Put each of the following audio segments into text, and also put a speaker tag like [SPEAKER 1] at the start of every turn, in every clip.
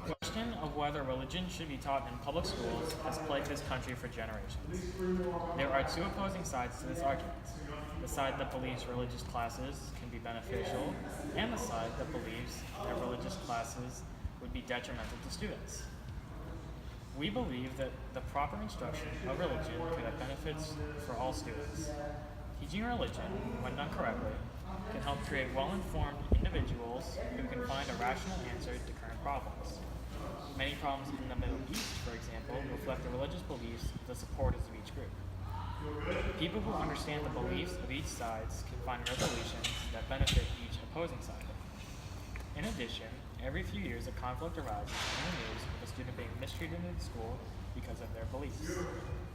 [SPEAKER 1] The question of whether religion should be taught in public schools has plagued this country for generations. There are two opposing sides to this argument: the side that believes religious classes can be beneficial, and the side that believes that religious classes would be detrimental to students. We believe that the proper instruction of religion could have benefits for all students. Teaching religion, when done correctly, can help create well-informed individuals who can find a rational answer to current problems. Many problems in the Middle East, for example, reflect the religious beliefs of the supporters of each group. People who understand the beliefs of each side can find resolutions that benefit each opposing side. In addition, every few years a conflict arises in the news with a student being mistreated in school because of their beliefs.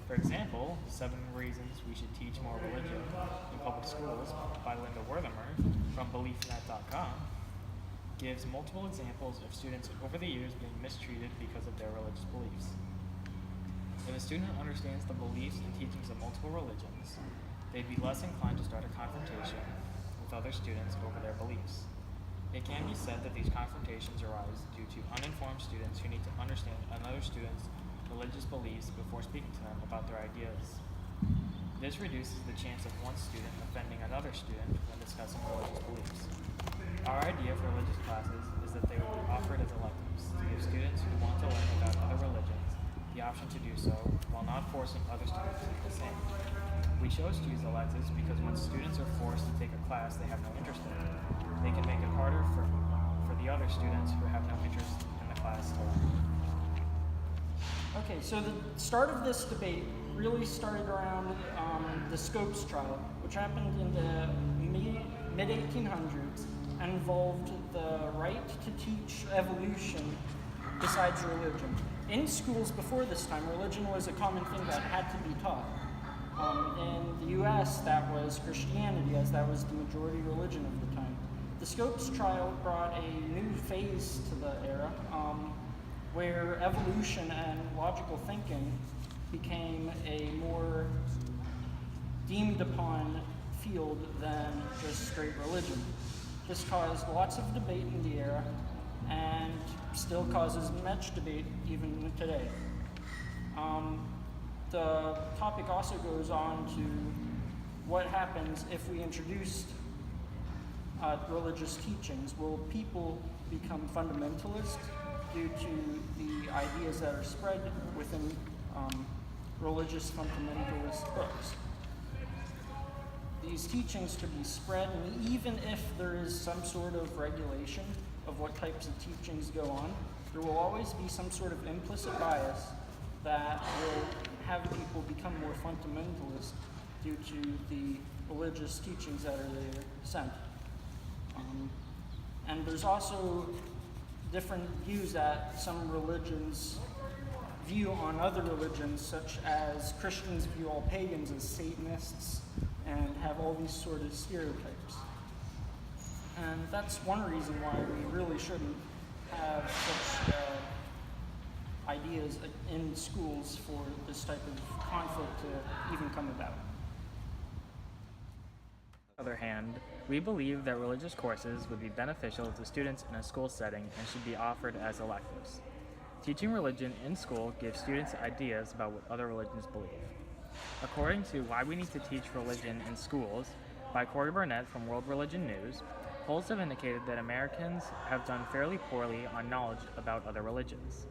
[SPEAKER 1] For example, 7 Reasons We Should Teach More Religion in Public Schools by Linda Werthimer from BeliefNet.com gives multiple examples of students over the years being mistreated because of their religious beliefs. If a student understands the beliefs and teachings of multiple religions, they'd be less inclined to start a confrontation with other students over their beliefs. It can be said that these confrontations arise due to uninformed students who need to understand another student's religious beliefs before speaking to them about their ideas. This reduces the chance of one student offending another student when discussing religious beliefs. Our idea for religious classes is that they would be offered as electives to give students who want to learn about other religions the option to do so while not forcing other students to do the same. We chose to use electives because when students are forced to take a class they have no interest in, they can make it harder for the other students who have no interest in the class to learn.
[SPEAKER 2] Okay, so the start of this debate really started around the Scopes trial, which happened in the mid-1800s and involved the right to teach evolution besides religion. In schools before this time, religion was a common thing that had to be taught. In the US, that was Christianity, as that was the majority religion of the time. The Scopes trial brought a new phase to the era, where evolution and logical thinking became a more deemed upon field than just straight religion. This caused lots of debate in the era and still causes much debate even today. The topic also goes on to what happens if we introduced religious teachings. Will people become fundamentalist due to the ideas that are spread within religious fundamentalist books? These teachings could be spread, and even if there is some sort of regulation of what types of teachings go on, there will always be some sort of implicit bias that will have people become more fundamentalist due to the religious teachings that are there sent. And there's also different views that some religions view on other religions, such as Christians view all pagans as Satanists and have all these sort of stereotypes. And that's one reason why we really shouldn't have such ideas in schools for this type of conflict to even come about.
[SPEAKER 1] On the other hand, we believe that religious courses would be beneficial to students in a school setting and should be offered as electives. Teaching religion in school gives students ideas about what other religions believe. According to Why We Need to Teach Religion in Schools by Corey Burnett from World Religion News, polls have indicated that Americans have done fairly poorly on knowledge about other religions.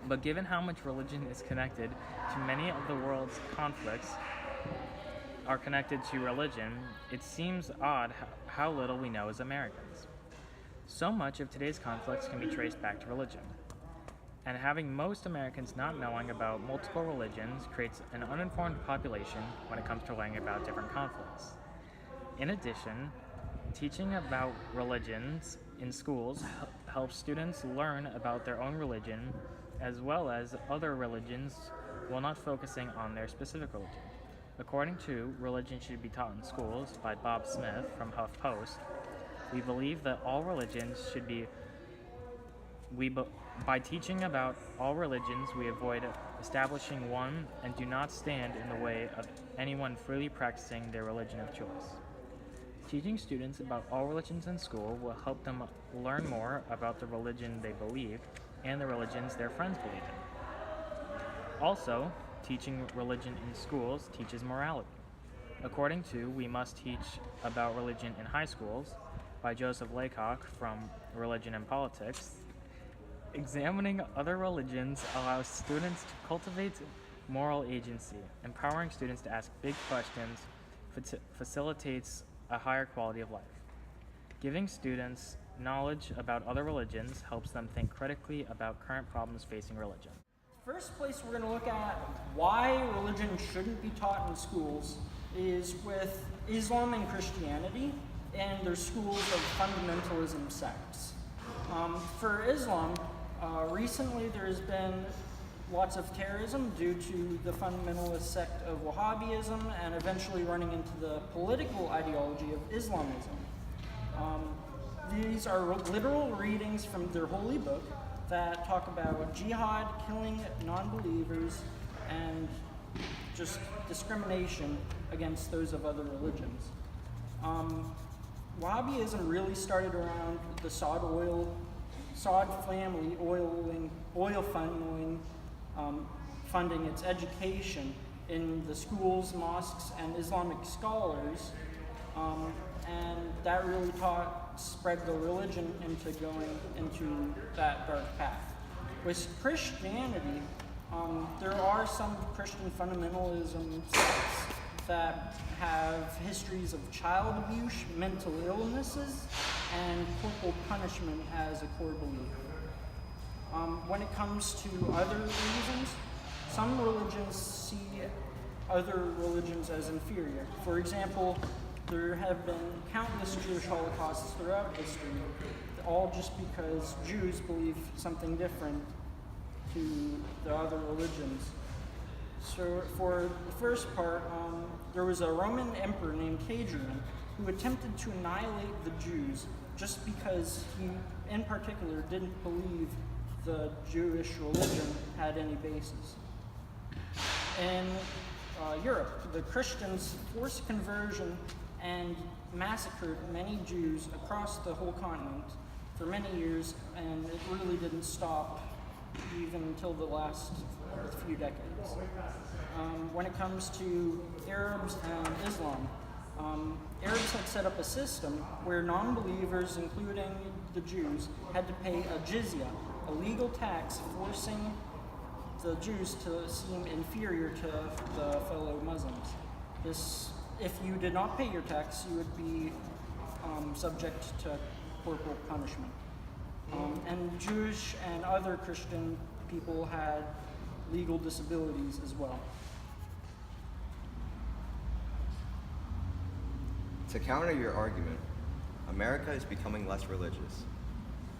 [SPEAKER 1] But given how much religion is connected to many of the world's conflicts are connected to religion, it seems odd how little we know as Americans. So much of today's conflicts can be traced back to religion. And having most Americans not knowing about multiple religions creates an uninformed population when it comes to learning about different conflicts. In addition, teaching about religions in schools helps students learn about their own religion as well as other religions while not focusing on their specific religion. According to Religion Should Be Taught in Schools by Bob Smith from HuffPost, we believe that all religions should be by teaching about all religions, we avoid establishing one and do not stand in the way of anyone freely practicing their religion of choice. Teaching students about all religions in school will help them learn more about the religion they believe and the religions their friends believe in. Also, teaching religion in schools teaches morality. According to We Must Teach About Religion in High Schools by Joseph Laycock from Religion and Politics, examining other religions allows students to cultivate moral agency. Empowering students to ask big questions facilitates a higher quality of life. Giving students knowledge about other religions helps them think critically about current problems facing religion.
[SPEAKER 2] First place we're going to look at why religion shouldn't be taught in schools is with Islam and Christianity and their schools of fundamentalism sects. For Islam, recently there has been lots of terrorism due to the fundamentalist sect of Wahhabism and eventually running into the political ideology of Islamism. These are literal readings from their holy book that talk about jihad, killing non-believers, and just discrimination against those of other religions. Wahhabism really started around the Saud family oil funding its education in the schools, mosques, and Islamic scholars, and that really spread the religion into going into that dark path. With Christianity, there are some Christian fundamentalism sects that have histories of child abuse, mental illnesses, and corporal punishment as a core belief. When it comes to other reasons, some religions see other religions as inferior. For example, there have been countless Jewish Holocausts throughout history, all just because Jews believe something different to the other religions. So for the first part, there was a Roman emperor named Hadrian who attempted to annihilate the Jews just because he, in particular, didn't believe the Jewish religion had any basis. In Europe, the Christians forced conversion and massacred many Jews across the whole continent for many years, and it really didn't stop even until the last few decades. When it comes to Arabs and Islam, Arabs had set up a system where non-believers, including the Jews, had to pay a jizya, a legal tax forcing the Jews to seem inferior to the fellow Muslims. If you did not pay your tax, you would be subject to corporal punishment. And Jewish and other Christian people had legal disabilities as well.
[SPEAKER 3] To counter your argument, America is becoming less religious.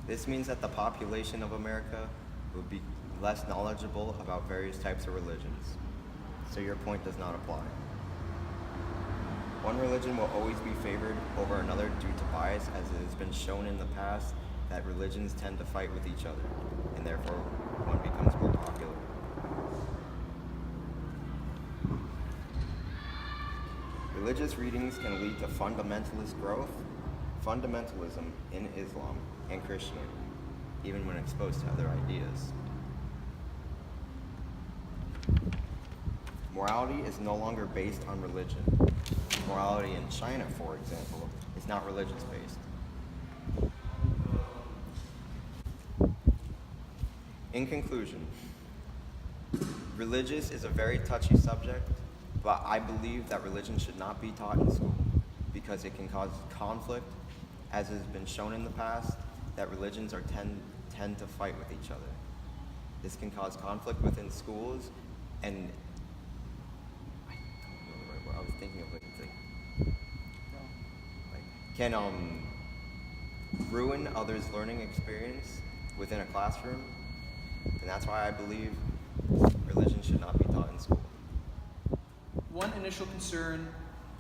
[SPEAKER 3] This means that the population of America would be less knowledgeable about various types of religions, so your point does not apply. One religion will always be favored over another due to bias, as it has been shown in the past that religions tend to fight with each other, and therefore one becomes more popular. Religious readings can lead to fundamentalist growth, fundamentalism in Islam and Christianity, even when exposed to other ideas. Morality is no longer based on religion. Morality in China, for example, is not religious-based. In conclusion, religious is a very touchy subject, but I believe that religion should not be taught in school because it can cause conflict, as has been shown in the past, that religions tend to fight with each other. This can cause conflict within schools, and I don't know the right word. I was thinking of can ruin others' learning experience within a classroom, and that's why I believe religion should not be taught in school.
[SPEAKER 4] One initial concern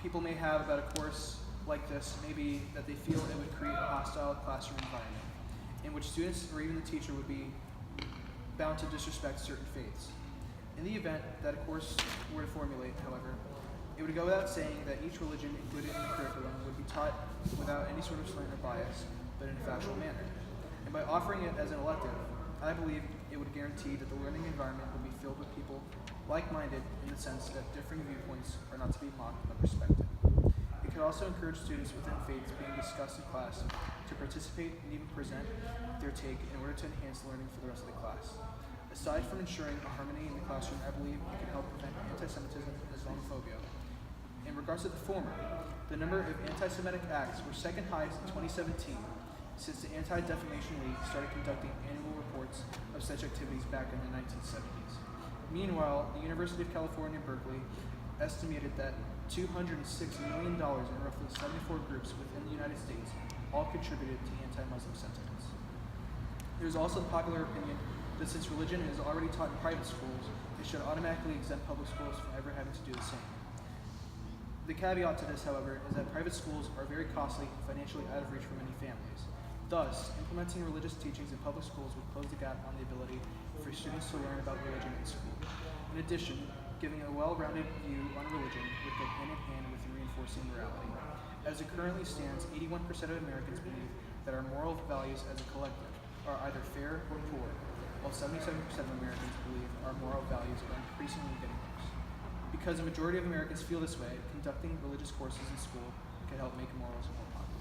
[SPEAKER 4] people may have about a course like this may be that they feel it would create a hostile classroom environment in which students or even the teacher would be bound to disrespect certain faiths. In the event that a course were to formulate, however, It would go without saying that each religion included in the curriculum would be taught without any sort of slant or bias, but in a factual manner. And by offering it as an elective, I believe it would guarantee that the learning environment would be filled with people like-minded in the sense that differing viewpoints are not to be mocked but respected. It could also encourage students within faiths being discussed in class to participate and even present their take in order to enhance learning for the rest of the class. Aside from ensuring harmony in the classroom, I believe it can help prevent anti-Semitism and Islamophobia. In regards to the former, the number of anti-Semitic acts were second highest in 2017 since the Anti-Defamation League started conducting annual reports of such activities back in the 1970s. Meanwhile, the University of California, Berkeley estimated that $206 million in roughly 74 groups within the United States all contributed to anti-Muslim sentiments. There is also the popular opinion that since religion is already taught in private schools, it should automatically exempt public schools from ever having to do the same. The caveat to this, however, is that private schools are very costly and financially out of reach for many families. Thus, implementing religious teachings in public schools would close the gap on the ability for students to learn about religion in school. In addition, giving a well-rounded view on religion would go hand in hand with reinforcing morality. As it currently stands, 81% of Americans believe that our moral values as a collective are either fair or poor, while 77% of Americans believe our moral values are increasingly getting worse. Because the majority of Americans feel this way, conducting religious courses in school can help make morals more popular.